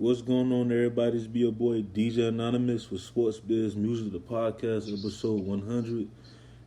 What's going on, everybody? It's be your boy DJ Anonymous with Sports Biz Music, the podcast, episode 100.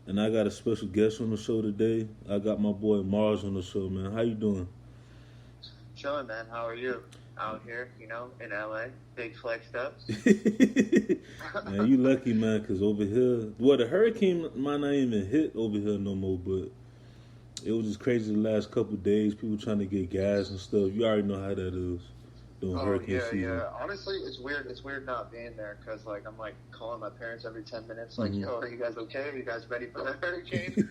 And I got a special guest on the show today. I got my boy Mars on the show, man. How you doing? Chilling, man. How are you? Out here, in LA, big flexed up. Man, you lucky, man, because over here, well, the hurricane might not even hit over here no more, but it was just crazy the last couple of days. People trying to get gas and stuff. You already know how that is. Hurricane season. Yeah. Honestly, it's weird. It's weird not being there because, I'm calling my parents every 10 minutes, yo, are you guys okay? Are you guys ready for that hurricane?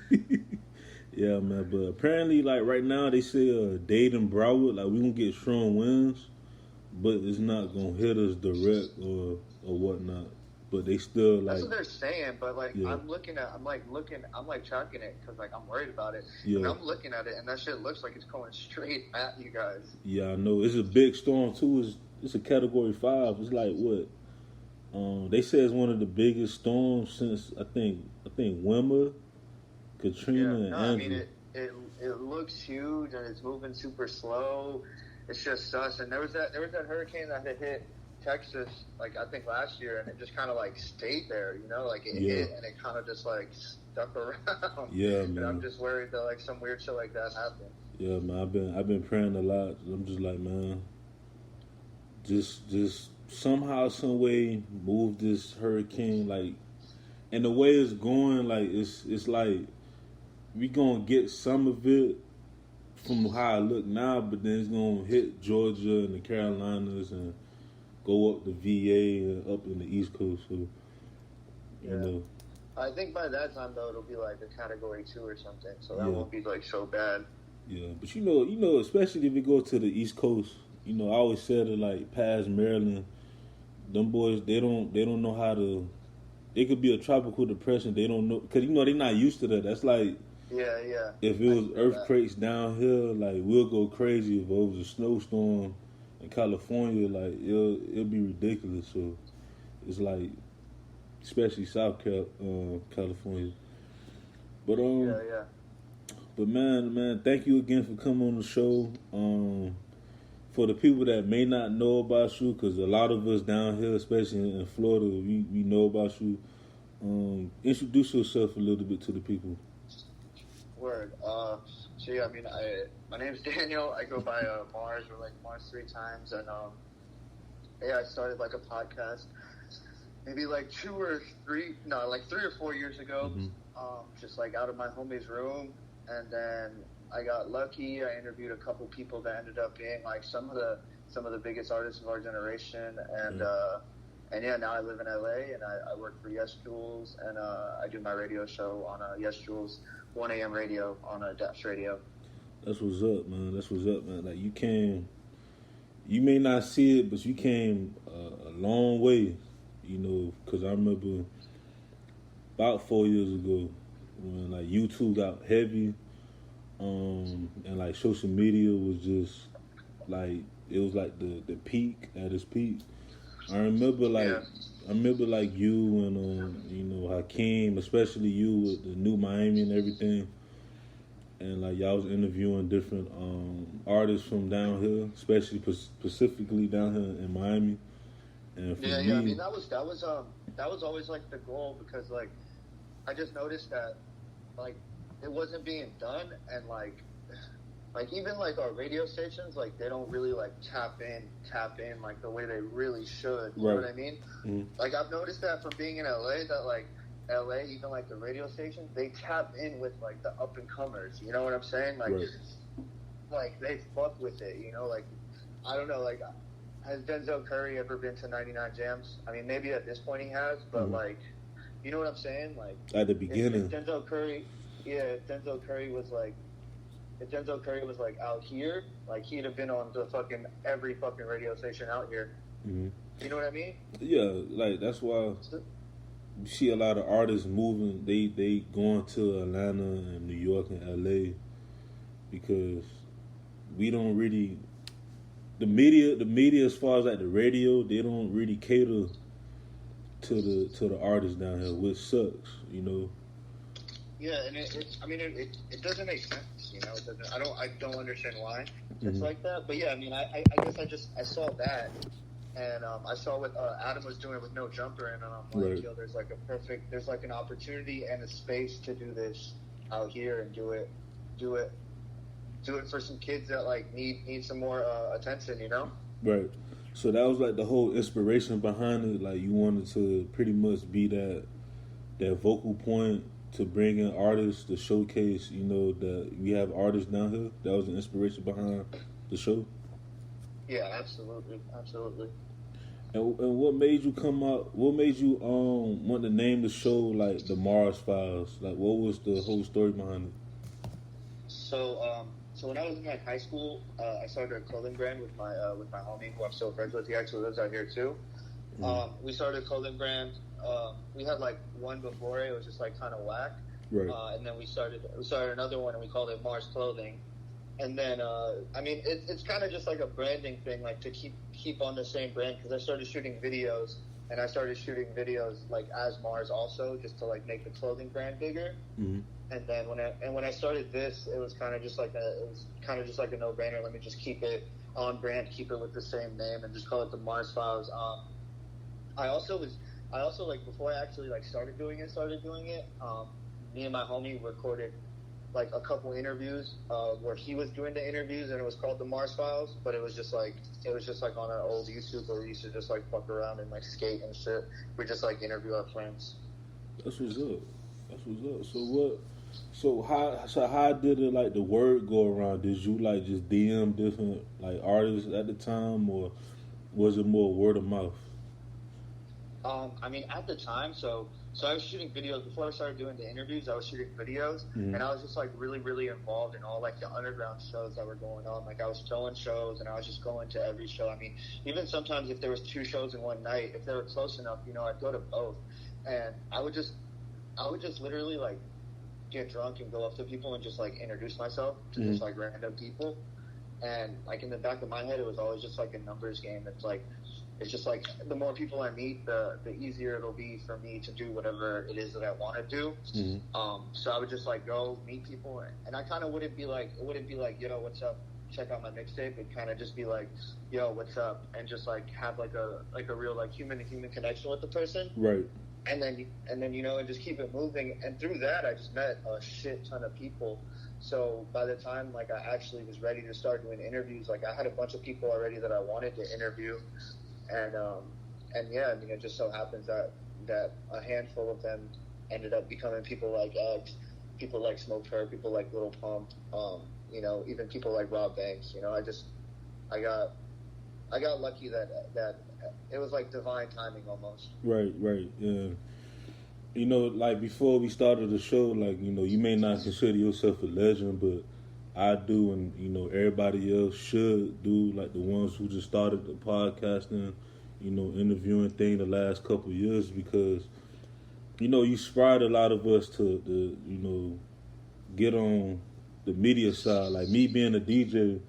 Yeah, man. But apparently, right now, they say Dade and Broward, we gonna get strong winds, but it's not gonna hit us direct or whatnot. But they still that's what they're saying. But yeah. I'm tracking it because I'm worried about it. Yeah. And I'm looking at it, and that shit looks like it's going straight at you guys. Yeah, I know. It's a big storm too. It's a Category 5. It's what? They say it's one of the biggest storms since I think Wilma, Katrina, and Andrew. I mean it looks huge and it's moving super slow. It's just sus. And there was that hurricane that had hit Texas, I think last year, and it just kind of stayed there, it hit and it kind of just stuck around. Yeah, man. And I'm just worried that some weird shit like that happened. Yeah, man. I've been praying a lot. I'm just man, just somehow, some way move this hurricane, and the way it's going, it's we gonna get some of it from how I look now, but then it's gonna hit Georgia and the Carolinas and go up the VA and up in the East Coast. So, I think by that time, though, it'll be a Category 2 or something. So that won't be, so bad. Yeah, but especially if you go to the East Coast, I always said it, past Maryland, them boys, they don't know how to, it could be a tropical depression. They don't know, because, they're not used to that. That's yeah. If it was earthquakes down here, we'll go crazy. If it was a snowstorm in California, it'll be ridiculous. So it's especially South California. But But man, thank you again for coming on the show. For the people that may not know about you, because a lot of us down here, especially in Florida, we know about you. Introduce yourself a little bit to the people. Word. My name's Daniel. I go by Mars or Mars 3 times, and I started a podcast maybe 3 or 4 years ago, just out of my homie's room, and then I got lucky. I interviewed a couple people that ended up being some of the biggest artists of our generation, and now I live in LA and I work for yesjulz, and I do my radio show on yesjulz 1 a.m. radio on Dash Radio. That's what's up, man. You may not see it, but you came a long way, because I remember about 4 years ago when YouTube got heavy, and social media was just it was the peak at its peak. I remember you and Hakeem, especially you with the New Miami and everything, and y'all was interviewing different artists from down here, especially specifically down here in Miami. And for me, I mean that was always the goal, because I just noticed that it wasn't being done, and even our radio stations, they don't really tap in the way they really should. You know what I mean? Mm-hmm. I've noticed that from being in LA, that LA, even the radio stations, they tap in with the up and comers. You know what I'm saying? They fuck with it. I don't know. Has Denzel Curry ever been to 99 Jams? I mean, maybe at this point he has, but you know what I'm saying? At the beginning, if Denzel Curry was out here, he'd have been on every fucking radio station out here. Mm-hmm. You know what I mean? Yeah, that's why you see a lot of artists moving. They going to Atlanta and New York and LA, because we don't really, the media as far as the radio, they don't really cater to the artists down here, which sucks, Yeah, and it doesn't make sense, It doesn't. I don't understand why it's like that. But yeah, I guess I saw that, And I saw what Adam was doing with No Jumper, and I'm like, Right. yo, there's like an opportunity and a space to do this out here and do it for some kids that like need some more attention, you know? Right. So that was like the whole inspiration behind it. Like you wanted to pretty much be that vocal point to bring in artists to showcase, you know, that we have artists down here. That was the inspiration behind the show. Yeah, absolutely, absolutely. And what made you come out? What made you want to name the show like the Mars Files? Like what was the whole story behind it? So when I was in like high school, I started a clothing brand with my homie who I'm still friends with. He actually lives out here too. We started a clothing brand. We had like one before it was just like kind of whack, Right. and then we started another one and we called it Mars Clothing. And then I mean it's kind of just like a branding thing, like to keep on the same brand, because I started shooting videos. And I started shooting videos like as Mars also, just to like make the clothing brand bigger. Mm-hmm. And then when I started this, it was kind of just like a no-brainer. Let me just keep it on brand, keep it with the same name, and just call it the Mars Files. I also like before I actually like started doing it. Me and my homie recorded like a couple interviews where he was doing the interviews, and it was called the Mars Files. But it was just like on our old YouTube where we used to just like fuck around and like skate and shit. We just like interview our friends. That's what's up. So how did it like the word go around? Did you like just DM different like artists at the time, or was it more word of mouth? I mean, at the time, so I was shooting videos before I started doing the interviews. I was shooting videos, Mm-hmm. and I was just like really, really involved in all like the underground shows that were going on. Like I was throwing shows, and I was just going to every show. I mean, even sometimes if there was 2 shows in one night, if they were close enough, you know, I'd go to both, and I would just literally like get drunk and go up to people and just like introduce myself to just like random people. And like in the back of my head, it was always just like a numbers game. It's just like the more people I meet, the easier it'll be for me to do whatever it is that I want to do. Mm-hmm. So I would just like go meet people, and I kind of wouldn't be like, yo, what's up? Check out my mixtape. It'd kind of just be like, yo, what's up? And just like have like a real like human to human connection with the person. Right. And then you know, and just keep it moving. And through that, I just met a shit ton of people. So by the time like I actually was ready to start doing interviews, like I had a bunch of people already that I wanted to interview. And yeah, I mean, it just so happens that a handful of them ended up becoming people like Eggs, people like Smoke Her, people like Little Pump, you know, even people like Rob Banks. You know, I got lucky that it was like divine timing almost. Right. Yeah. You know, like before we started the show, like, you know, you may not consider yourself a legend, but I do, and you know, everybody else should do. Like the ones who just started the podcasting, you know, interviewing thing the last couple of years, because you know, you inspired a lot of us to you know, get on the media side. Like me being a DJ,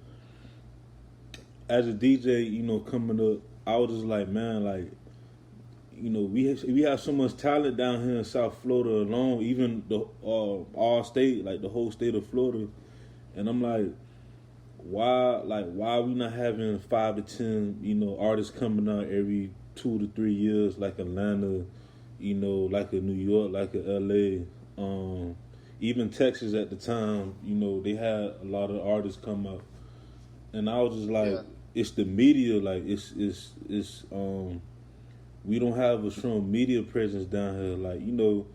as a DJ, you know, coming up, I was just like, man, like, you know, we have so much talent down here in South Florida alone, even the all state, like the whole state of Florida. And I'm like, why we not having 5 to 10, you know, artists coming out every 2 to 3 years, like Atlanta, you know, like a New York, like a LA, even Texas at the time, you know, they had a lot of artists come out. And I was just like, It's the media, like it's we don't have a strong media presence down here. Like, you know,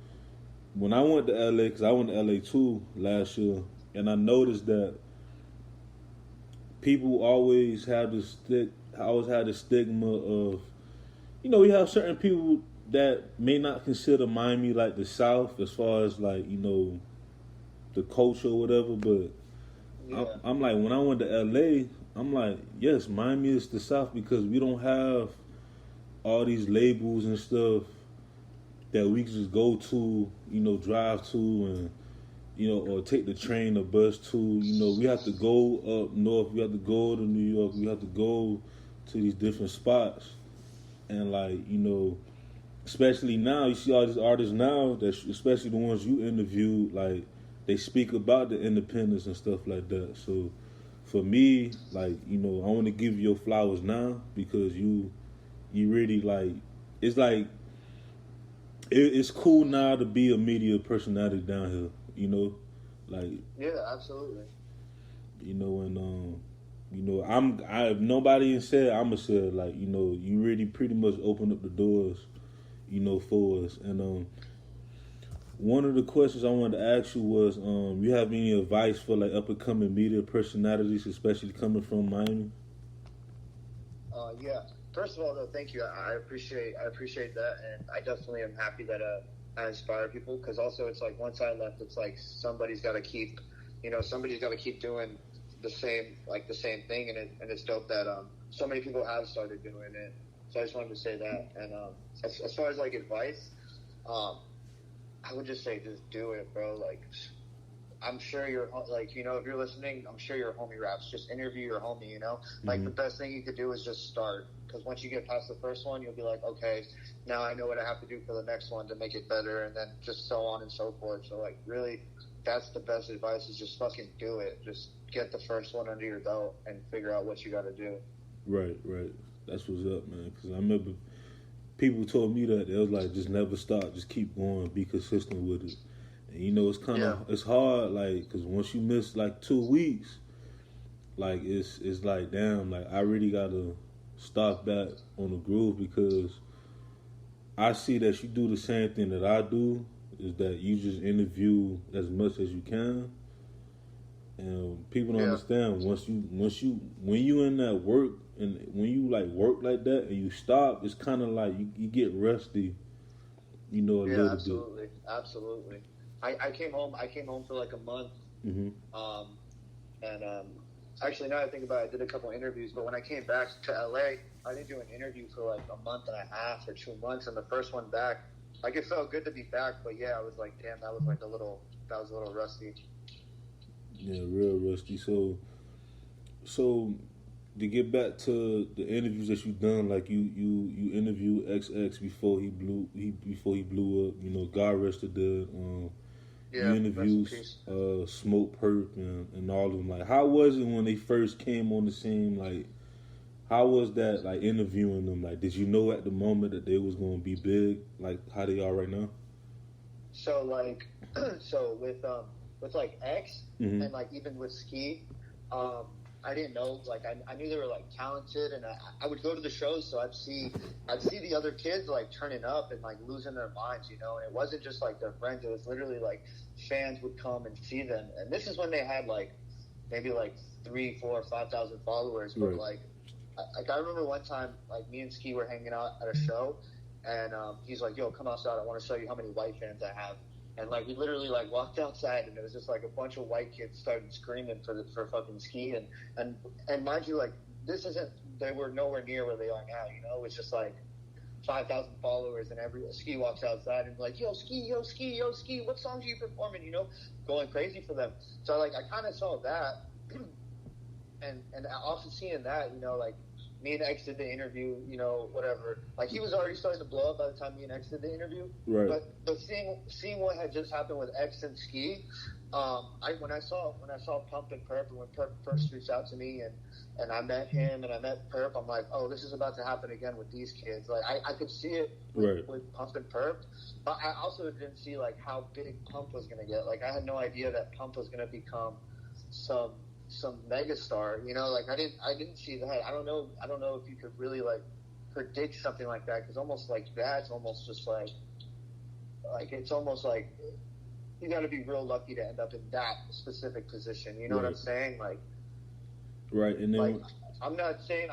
when I went to LA, because I went to LA too last year, and I noticed that people always had the stigma of, you know, we have certain people that may not consider Miami like the South as far as like, you know, the culture or whatever, but I'm like, when I went to LA, I'm like, yes, Miami is the South, because we don't have all these labels and stuff that we can just go to, you know, drive to, and you know, or take the train or bus to. You know, we have to go up north, we have to go to New York, we have to go to these different spots. And like, you know, especially now, you see all these artists now, that especially the ones you interviewed, like, they speak about the independence and stuff like that. So for me, like, you know, I want to give you your flowers now, because you you really like. It's like it's cool now to be a media personality down here. You know, like Yeah, absolutely. you know, and you know, if nobody ain't said, I'ma say like, you know, you really pretty much opened up the doors, you know, for us. And one of the questions I wanted to ask you was, you have any advice for like up and coming media personalities, especially coming from Miami? Yeah. First of all, though, thank you. I appreciate that, and I definitely am happy that I inspire people. Because also, it's like once I left, it's like somebody's got to keep doing the same thing, and it's dope that so many people have started doing it. So I just wanted to say that. And as far as like advice, I would just say just do it, bro. Like, I'm sure you're like, you know, if you're listening, I'm sure your homie raps. Just interview your homie, you know. Like the best thing you could do is just start, because once you get past the first one, you'll be like, okay, now I know what I have to do for the next one to make it better, and then just so on and so forth. So like, really, that's the best advice, is just fucking do it. Just get the first one under your belt and figure out what you got to do. Right. That's what's up, man. Because I remember people told me that they was like, just never stop, just keep going, be consistent with it. And you know, it's kind of it's hard, like, because once you miss like 2 weeks, like it's like, damn, like I really gotta start back on the groove, because I see that you do the same thing that I do, is that you just interview as much as you can, and people don't understand when you in that work, and when you like work like that and you stop, it's kind of like you get rusty, you know, a little bit. Absolutely. I came home for like a month, and actually, now I think about it, I did a couple interviews, but when I came back to LA, I didn't do an interview for like a month and a half or 2 months, and the first one back, like, it felt good to be back, but yeah, I was like, damn, that was a little rusty. Yeah, real rusty. So to get back to the interviews that you done, like you interviewed XX before he blew up. You know, God rest the dead. You interviewed Smoke Perp and all of them. Like, how was it when they first came on the scene? Like, how was that, like, interviewing them? Like, did you know at the moment that they was going to be big, like how they are right now? So, like, with like X and like even with Ski, I didn't know. Like, I knew they were like talented, and I would go to the shows, so I'd see the other kids like turning up and like losing their minds, you know. And it wasn't just like their friends; it was literally like fans would come and see them. And this is when they had like maybe like 3, 4, 5,000 followers. But like I remember one time, like, me and Ski were hanging out at a show, and he's like, "Yo, come outside. I want to show you how many white fans I have." And like, we literally like walked outside, and it was just like a bunch of white kids started screaming for fucking Ski, and mind you, like, they were nowhere near where they are now, you know. It's just like 5,000 followers, and every Ski walks outside and like, yo Ski, what songs are you performing, you know, going crazy for them. So like, I kind of saw that, and also seeing that, you know, like, me and X did the interview, you know, whatever. Like, he was already starting to blow up by the time me and X did the interview. Right. But seeing what had just happened with X and Ski, when I saw Pump and Perp, and when Perp first reached out to me, and I met him and I met Perp, I'm like, oh, this is about to happen again with these kids. Like, I could see it with Pump and Perp, but I also didn't see like how big Pump was gonna get. Like, I had no idea that Pump was gonna become some megastar, you know. Like, I didn't see that. I don't know if you could really like predict something like that, because almost like that's almost just like it's almost like you got to be real lucky to end up in that specific position. You know what I'm saying? Like, right. And then, like, I'm not saying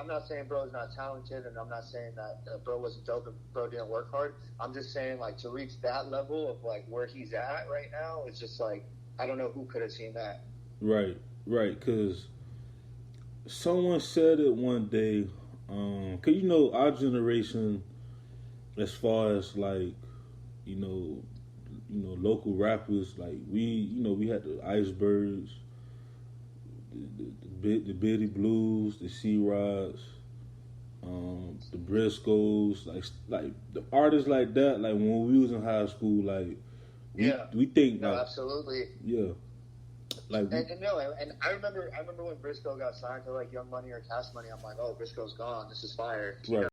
bro's not talented, and I'm not saying that bro wasn't dope and bro didn't work hard. I'm just saying, like, to reach that level of like where he's at right now, it's just like, I don't know who could have seen that. Right, because someone said it one day, because, you know, our generation, as far as, like, you know, local rappers, like, we had the Icebergs, the Bitty Blues, the C-Rods, the Briscoes, like the artists like that, like, when we was in high school, like, we think, no, like, absolutely. Yeah. Like, and I remember when Briscoe got signed to like Young Money or Cash Money, I'm like, oh, Briscoe's gone. This is fire. Right.